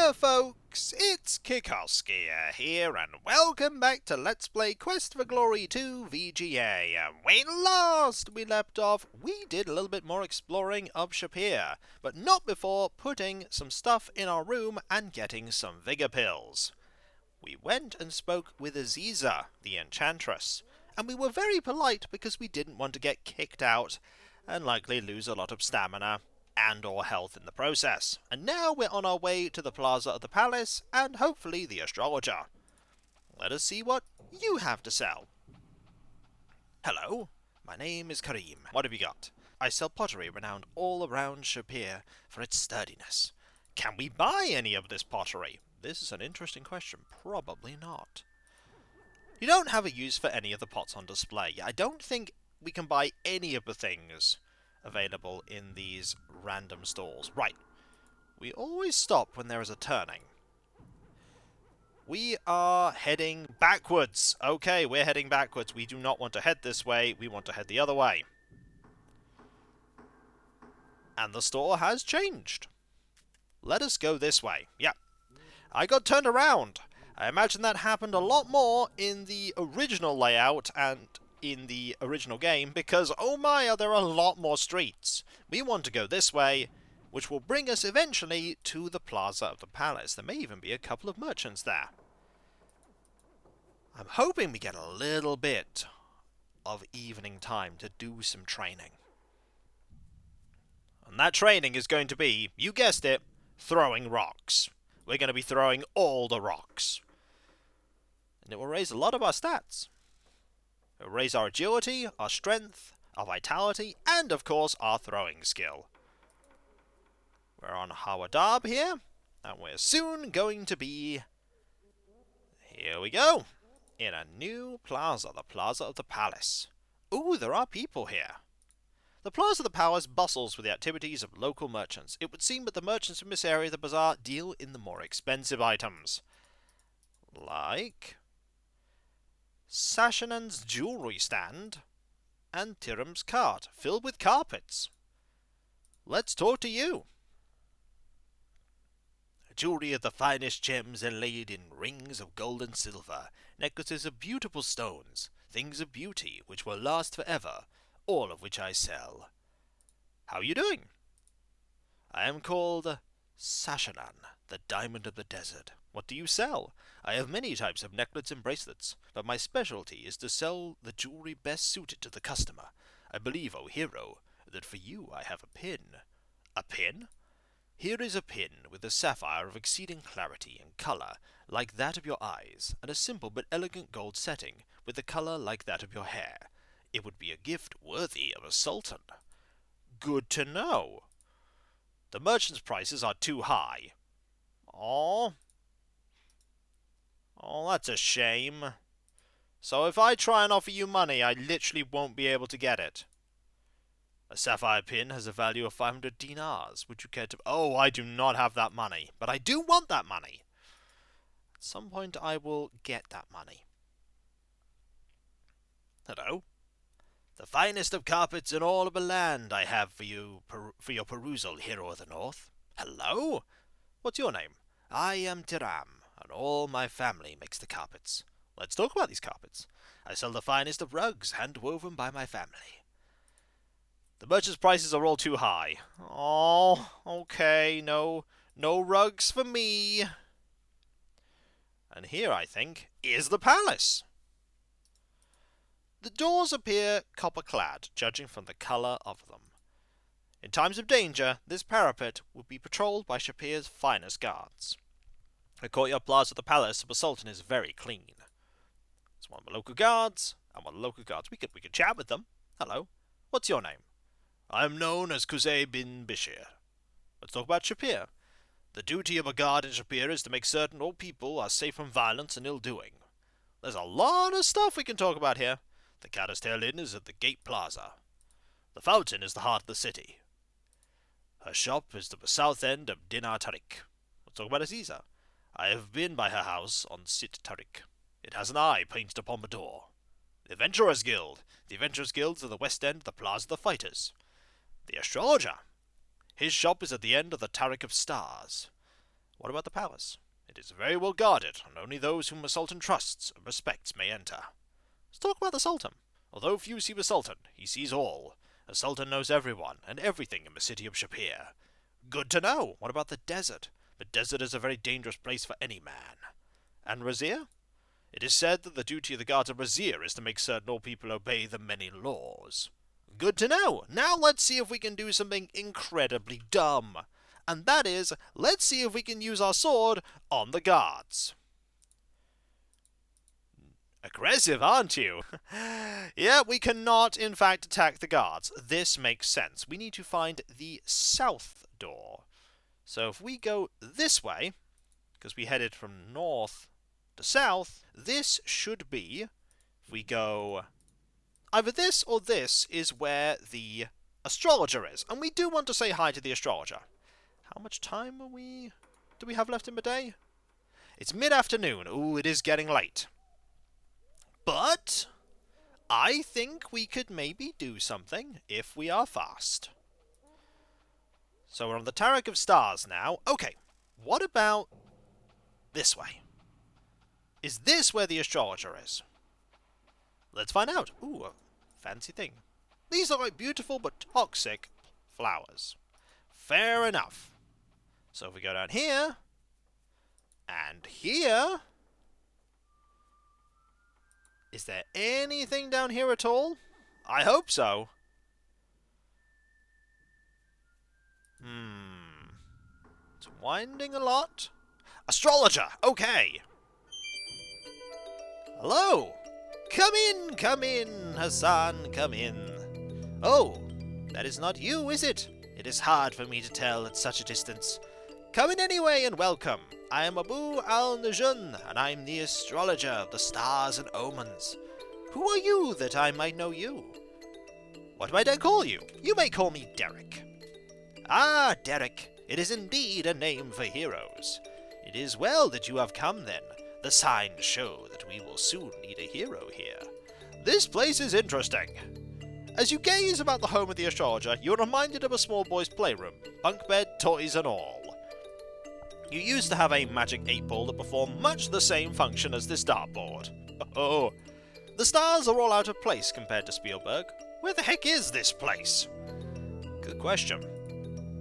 Hiya folks, it's Kikoskia here and welcome back to Let's Play Quest for Glory 2 VGA. When last we left off, we did a little bit more exploring of Shapeir, but not before putting some stuff in our room and getting some vigor pills. We went and spoke with Aziza, the enchantress, and we were very polite because we didn't want to get kicked out and likely lose a lot of stamina and or health in the process. And now we're on our way to the Plaza of the Palace and hopefully the Astrologer. Let us see what you have to sell. Hello, my name is Karim. What have you got? I sell pottery renowned all around Shapeir for its sturdiness. Can we buy any of this pottery? This is an interesting question. Probably not. You don't have a use for any of the pots on display. I don't think we can buy any of the things available in these random stalls. Right. We always stop when there is a turning. We are heading backwards. Okay, we're heading backwards. We do not want to head this way. We want to head the other way. And the store has changed. Let us go this way. Yeah. I got turned around. I imagine that happened a lot more in the original layout and in the original game, because oh my, are there a lot more streets. We want to go this way, which will bring us eventually to the Plaza of the Palace. There may even be a couple of merchants there. I'm hoping we get a little bit of evening time to do some training. And that training is going to be, you guessed it, throwing rocks. We're going to be throwing all the rocks. And it will raise a lot of our stats. It will raise our agility, our strength, our vitality, and of course our throwing skill. We're on Hawadab here, and we're soon going to be... Here we go! In a new plaza, the Plaza of the Palace. Ooh, there are people here. The Plaza of the Palace bustles with the activities of local merchants. It would seem that the merchants in this area of the bazaar deal in the more expensive items. Like Sashanan's jewelry stand and Tiram's cart filled with carpets. Let's talk to you. Jewelry of the finest gems inlaid in rings of gold and silver, necklaces of beautiful stones, things of beauty which will last forever, all of which I sell. How are you doing? I am called Sashanan, the diamond of the desert. What do you sell? I have many types of necklets and bracelets, but my specialty is to sell the jewelry best suited to the customer. I believe, O hero, that for you I have a pin. A pin? Here is a pin with a sapphire of exceeding clarity and colour, like that of your eyes, and a simple but elegant gold setting, with a colour like that of your hair. It would be a gift worthy of a sultan. Good to know. The merchant's prices are too high. Oh, that's a shame. So if I try and offer you money, I literally won't be able to get it. A sapphire pin has a value of 500 dinars. Would you care to... Oh, I do not have that money, but I do want that money. At some point I will get that money. Hello? The finest of carpets in all of the land I have for you, for your perusal, hero of the north. Hello? What's your name? I am Tiram, and all my family makes the carpets. Let's talk about these carpets. I sell the finest of rugs, hand-woven by my family. The merchant's prices are all too high. Oh, okay, no rugs for me. And here, I think, is the palace. The doors appear copper-clad, judging from the colour of them. In times of danger, this parapet would be patrolled by Shapir's finest guards. The courtyard plaza of the palace of the sultan is very clean. It's one of the local guards, we could chat with them. Hello, what's your name? I am known as Qusay bin Bishir. Let's talk about Shapir. The duty of a guard in Shapir is to make certain all people are safe from violence and ill-doing. There's a lot of stuff we can talk about here. The Caddis Tail Inn is at the Gate Plaza. The fountain is the heart of the city. Her shop is to the south end of Dinar Tariq. Let's talk about Aziza. I have been by her house on Sit Tariq. It has an eye painted upon the door. The Adventurers Guild. The Adventurers Guild is at the west end of the Plaza of the Fighters. The Astrologer. His shop is at the end of the Tariq of Stars. What about the palace? It is very well guarded, and only those whom a sultan trusts and respects may enter. Let's talk about the sultan. Although few see the sultan, he sees all. The sultan knows everyone and everything in the city of Shapir. Good to know. What about the desert? The desert is a very dangerous place for any man. And Razir? It is said that the duty of the guards of Razir is to make certain all people obey the many laws. Good to know. Now let's see if we can do something incredibly dumb. And that is, let's see if we can use our sword on the guards. Aggressive, aren't you? Yeah, we cannot, in fact, attack the guards. This makes sense. We need to find the south door. So if we go this way, because we headed from north to south, this should be, if we go either this or this, is where the Astrologer is. And we do want to say hi to the Astrologer. How much time do we have left in the day? It's mid-afternoon. Ooh, it is getting late. But I think we could maybe do something if we are fast. So we're on the Tarek of Stars now. Okay, what about this way? Is this where the Astrologer is? Let's find out. Ooh, a fancy thing. These are like beautiful but toxic flowers. Fair enough. So if we go down here, and here, is there anything down here at all? I hope so. It's winding a lot. Astrologer, okay. Hello. Come in, Hassan, come in. Oh, that is not you, is it? It is hard for me to tell at such a distance. Come in anyway and welcome. I am Abu al-Najun, and I'm the astrologer of the stars and omens. Who are you that I might know you? What might I call you? You may call me Derek. Ah, Derek, it is indeed a name for heroes. It is well that you have come then. The signs show that we will soon need a hero here. This place is interesting. As you gaze about the home of the astrologer, you're reminded of a small boy's playroom, bunk bed, toys and all. You used to have a magic 8-ball that performed much the same function as this dartboard. Oh, the stars are all out of place compared to Spielberg. Where the heck is this place? Good question.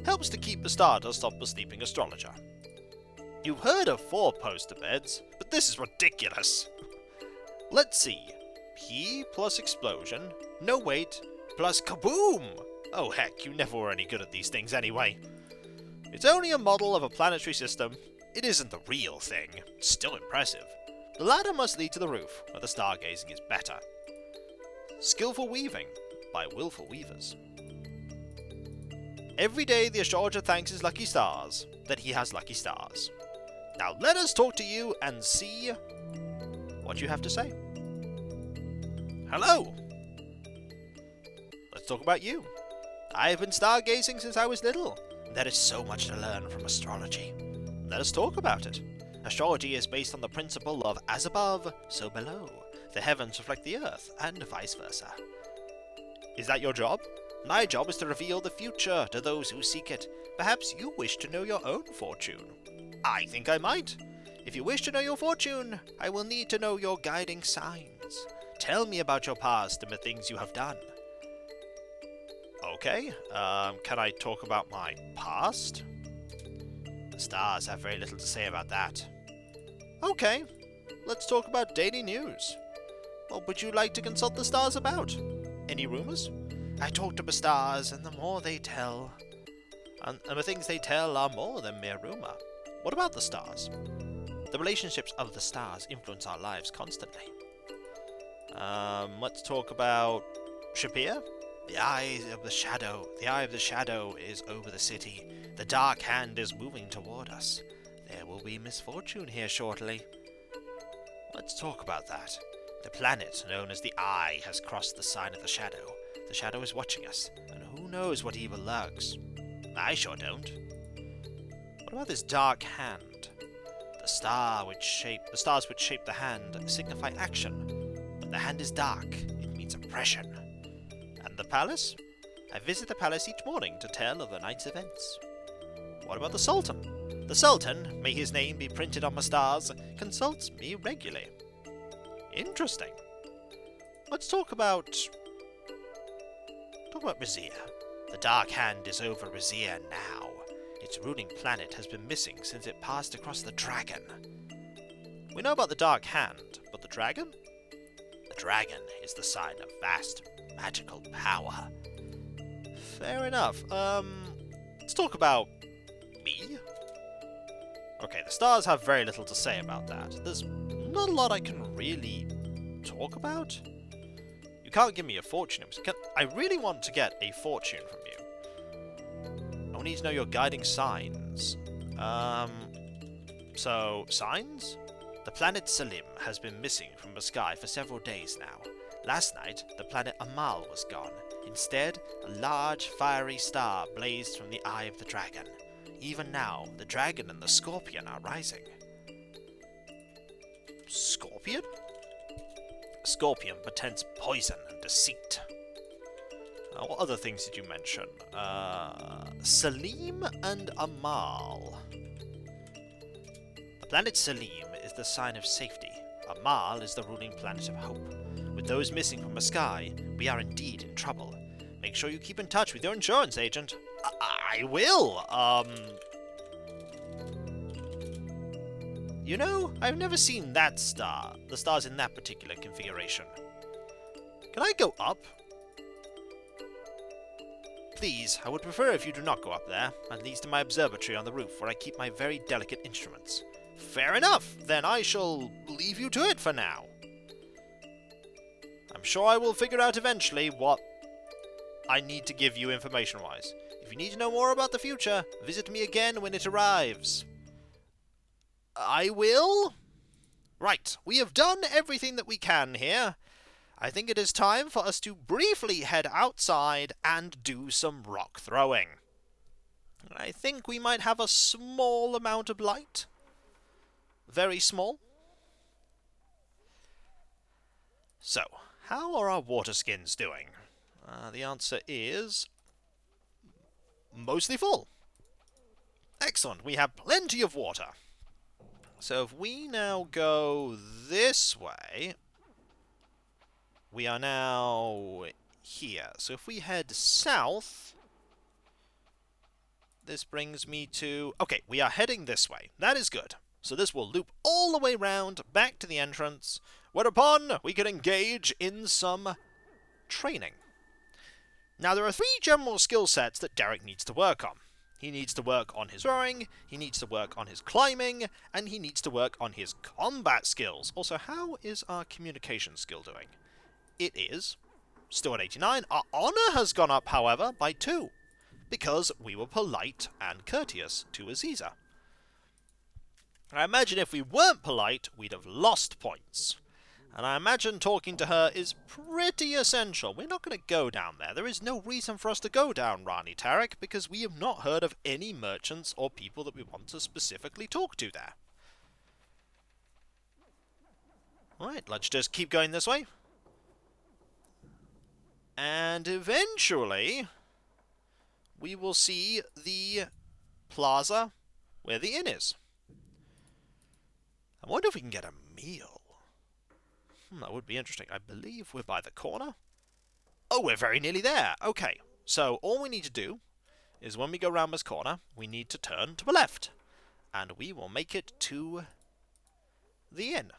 Helps to keep the stardust off the sleeping astrologer. You've heard of 4-poster beds, but this is ridiculous. Let's see. P plus explosion, no wait, plus kaboom! Oh heck, you never were any good at these things anyway. It's only a model of a planetary system. It isn't the real thing. It's still impressive. The ladder must lead to the roof, where the stargazing is better. Skillful Weaving, by Willful Weavers. Every day the astrologer thanks his lucky stars that he has lucky stars. Now let us talk to you and see what you have to say. Hello! Let's talk about you. I have been stargazing since I was little. There is so much to learn from astrology. Let us talk about it. Astrology is based on the principle of as above, so below. The heavens reflect the earth, and vice versa. Is that your job? My job is to reveal the future to those who seek it. Perhaps you wish to know your own fortune. I think I might. If you wish to know your fortune, I will need to know your guiding signs. Tell me about your past and the things you have done. Okay, can I talk about my past? The stars have very little to say about that. Okay, let's talk about daily news. What would you like to consult the stars about? Any rumors? I talk to the stars, and the more they tell, and the things they tell are more than mere rumor. What about the stars? The relationships of the stars influence our lives constantly. Let's talk about Shapeir. The eye of the shadow is over the city. The dark hand is moving toward us. There will be misfortune here shortly. Let's talk about that. The planet known as the Eye has crossed the sign of the shadow. The shadow is watching us, and who knows what evil lurks. I sure don't. What about this dark hand? The stars which shape the hand signify action, but the hand is dark. It means oppression. And the palace? I visit the palace each morning to tell of the night's events. What about the sultan? The Sultan, may his name be printed on my stars, consults me regularly. Interesting. Let's talk about Razir. The Dark Hand is over Razir now. Its ruling planet has been missing since it passed across the dragon. We know about the Dark Hand, but the dragon? The dragon is the sign of vast magical power. Fair enough. Let's talk about me. Okay, the stars have very little to say about that. There's not a lot I can really talk about. You can't give me a fortune. I really want to get a fortune from you. I need to know your guiding signs. So, signs? The planet Salim has been missing from the sky for several days now. Last night, the planet Amal was gone. Instead, a large, fiery star blazed from the eye of the dragon. Even now, the dragon and the scorpion are rising. Scorpion? Scorpion portends poison and deceit. What other things did you mention? Salim and Amal. The planet Salim is the sign of safety. Amal is the ruling planet of hope. With those missing from the sky, we are indeed in trouble. Make sure you keep in touch with your insurance agent. I will! You know, I've never seen that star. The stars in that particular configuration. Can I go up? Please, I would prefer if you do not go up there. That leads to my observatory on the roof, where I keep my very delicate instruments. Fair enough! Then I shall leave you to it for now. I'm sure I will figure out eventually what I need to give you information-wise. If you need to know more about the future, visit me again when it arrives. I will? Right, we have done everything that we can here. I think it is time for us to briefly head outside and do some rock throwing. I think we might have a small amount of light. Very small. So, how are our water skins doing? The answer is mostly full. Excellent, we have plenty of water. So if we now go this way, we are now here. So if we head south, this brings me to... Okay, we are heading this way. That is good. So this will loop all the way round back to the entrance, whereupon we can engage in some training. Now there are 3 general skill sets that Derek needs to work on. He needs to work on his rowing, he needs to work on his climbing, and he needs to work on his combat skills. Also, how is our communication skill doing? It is still at 89. Our honor has gone up, however, by 2, because we were polite and courteous to Aziza. I imagine if we weren't polite, we'd have lost points. And I imagine talking to her is pretty essential. We're not going to go down there. There is no reason for us to go down Rani Tarek, because we have not heard of any merchants or people that we want to specifically talk to there. Alright, let's just keep going this way. And eventually, we will see the plaza where the inn is. I wonder if we can get a meal. That would be interesting. I believe we're by the corner. Oh, we're very nearly there. Okay, so all we need to do is when we go round this corner, we need to turn to the left. And we will make it to the inn.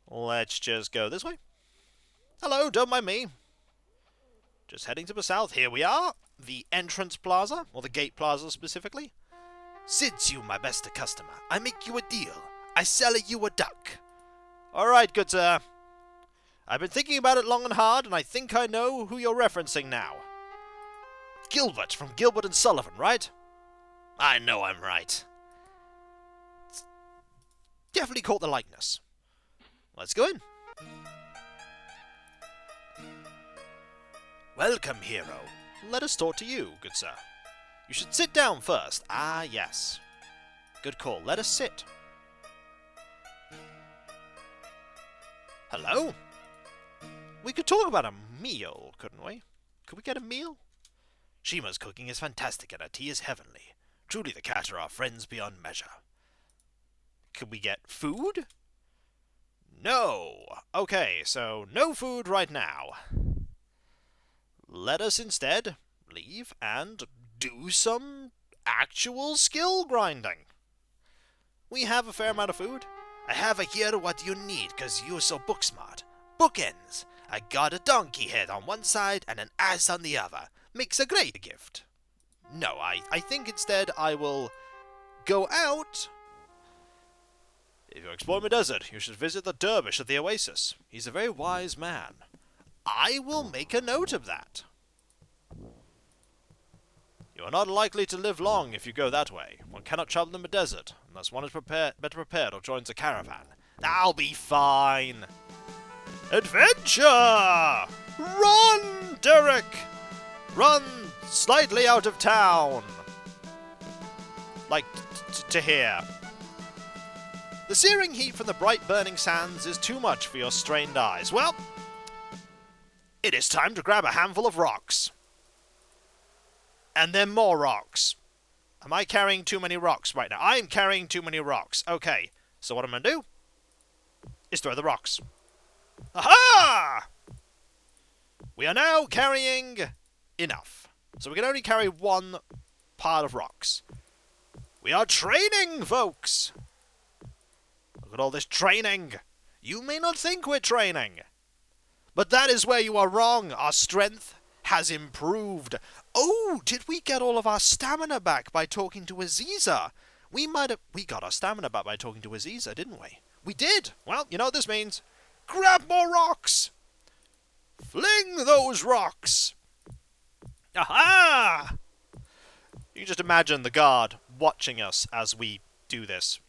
Let's just go this way. Hello, don't mind me. Just heading to the south. Here we are. The entrance plaza, or the gate plaza specifically. Since you my best customer, I make you a deal. I sell you a duck. Alright, good sir. I've been thinking about it long and hard, and I think I know who you're referencing now. Gilbert from Gilbert and Sullivan, right? I know I'm right. Definitely caught the likeness. Let's go in. Welcome, hero. Let us talk to you, good sir. You should sit down first. Ah, yes. Good call. Let us sit. Hello? We could talk about a meal, couldn't we? Could we get a meal? Shima's cooking is fantastic and her tea is heavenly. Truly the cat are our friends beyond measure. Could we get food? No! Okay, so no food right now. Let us instead leave and do some actual skill grinding. We have a fair amount of food. I have here what you need, cause you're so book smart. Bookends. I got a donkey head on one side and an ass on the other. Makes a great gift. No, I think instead I will go out. If you explore the desert, you should visit the dervish at the oasis. He's a very wise man. I will make a note of that. You are not likely to live long if you go that way. One cannot travel in the desert, unless one is better prepared or joins a caravan. I'll be fine. Adventure! Run, Derek! Run slightly out of town. Like, to here. The searing heat from the bright burning sands is too much for your strained eyes. Well, it is time to grab a handful of rocks. And then more rocks. Am I carrying too many rocks right now? I'm carrying too many rocks. Okay, so what I'm going to do is throw the rocks. Aha! We are now carrying enough. So we can only carry one pile of rocks. We are training, folks! Look at all this training. You may not think we're training, but that is where you are wrong. Our strength has improved. Oh, did we get all of our stamina back by talking to Aziza? We got our stamina back by talking to Aziza, didn't we? We did. Well, you know what this means. Grab more rocks. Fling those rocks. Aha! You can just imagine the guard watching us as we do this.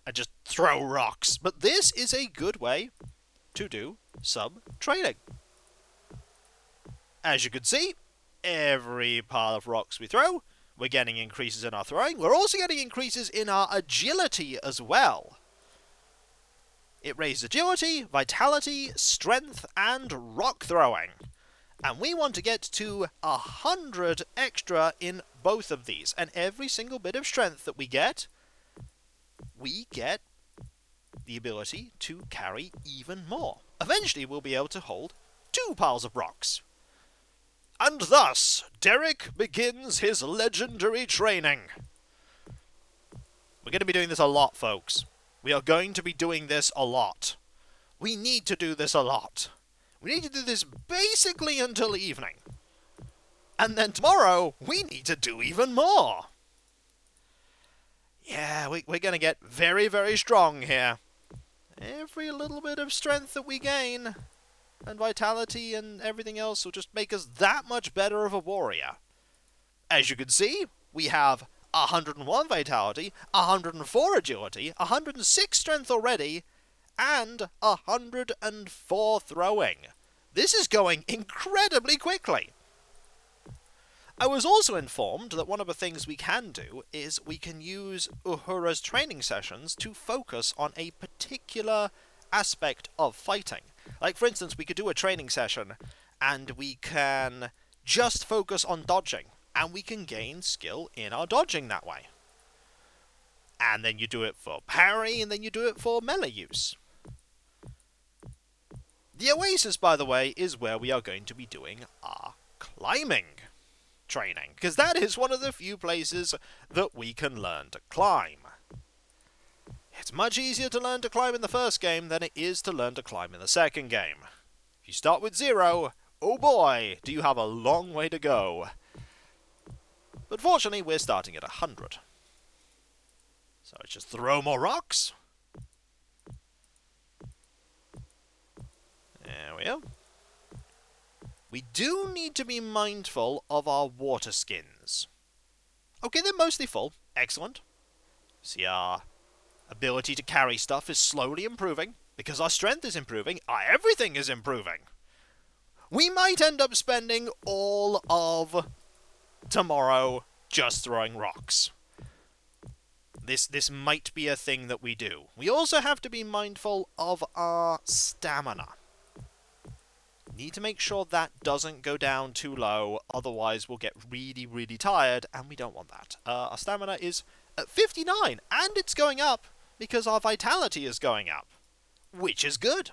And just throw rocks. But this is a good way to do some training. As you can see, every pile of rocks we throw, we're getting increases in our throwing. We're also getting increases in our agility as well. It raises agility, vitality, strength, and rock throwing. And we want to get to 100 extra in both of these. And every single bit of strength that we get the ability to carry even more. Eventually, we'll be able to hold 2 piles of rocks. And thus, Derek begins his legendary training. We're going to be doing this a lot, folks. We are going to be doing this a lot. We need to do this a lot. We need to do this basically until evening. And then tomorrow, we need to do even more. Yeah, we're going to get very, very strong here. Every little bit of strength that we gain, and vitality and everything else, will just make us that much better of a warrior. As you can see, we have 101 vitality, 104 agility, 106 strength already, and 104 throwing. This is going incredibly quickly. I was also informed that one of the things we can do is we can use Uhura's training sessions to focus on a particular aspect of fighting. Like, for instance, we could do a training session and we can just focus on dodging, and we can gain skill in our dodging that way. And then you do it for parry, and then you do it for melee use. The Oasis, by the way, is where we are going to be doing our climbing training, because that is one of the few places that we can learn to climb. It's much easier to learn to climb in the first game than it is to learn to climb in the second game. If you start with 0, oh boy, do you have a long way to go. But fortunately, we're starting at 100. So let's just throw more rocks. There we are. We do need to be mindful of our water skins. Okay, they're mostly full. Excellent. See, our ability to carry stuff is slowly improving. Because our strength is improving, everything is improving. We might end up spending all of tomorrow just throwing rocks. This might be a thing that we do. We also have to be mindful of our stamina. need to make sure that doesn't go down too low, otherwise we'll get really, really tired, and we don't want that. Our stamina is at 59, and it's going up because our vitality is going up, which is good.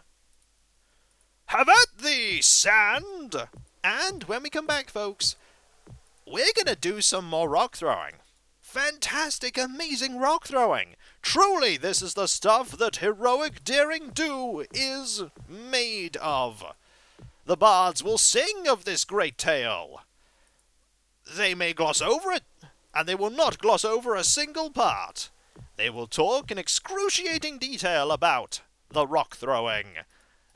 Have at thee, sand! And when we come back, folks, we're going to do some more rock throwing. Fantastic, amazing rock throwing! Truly, this is the stuff that heroic daring do is made of. The bards will sing of this great tale. They may gloss over it, and they will not gloss over a single part. They will talk in excruciating detail about the rock throwing.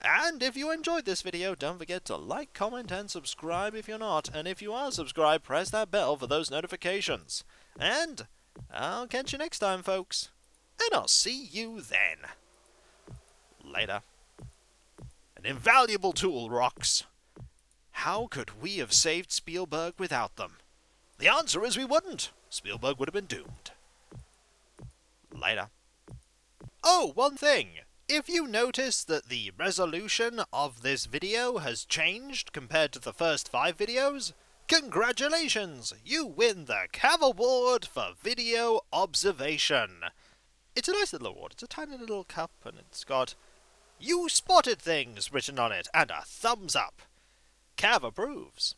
And if you enjoyed this video, don't forget to like, comment, and subscribe if you're not. And if you are subscribed, press that bell for those notifications. And I'll catch you next time, folks. And I'll see you then. Later. An invaluable tool, rocks. How could we have saved Spielberg without them? The answer is we wouldn't. Spielberg would have been doomed. Later. Oh, one thing. If you notice that the resolution of this video has changed compared to the first 5 videos, congratulations! You win the Cav Award for Video Observation. It's a nice little award. It's a tiny little cup, and it's got "You spotted things" written on it, and a thumbs up. Cav approves.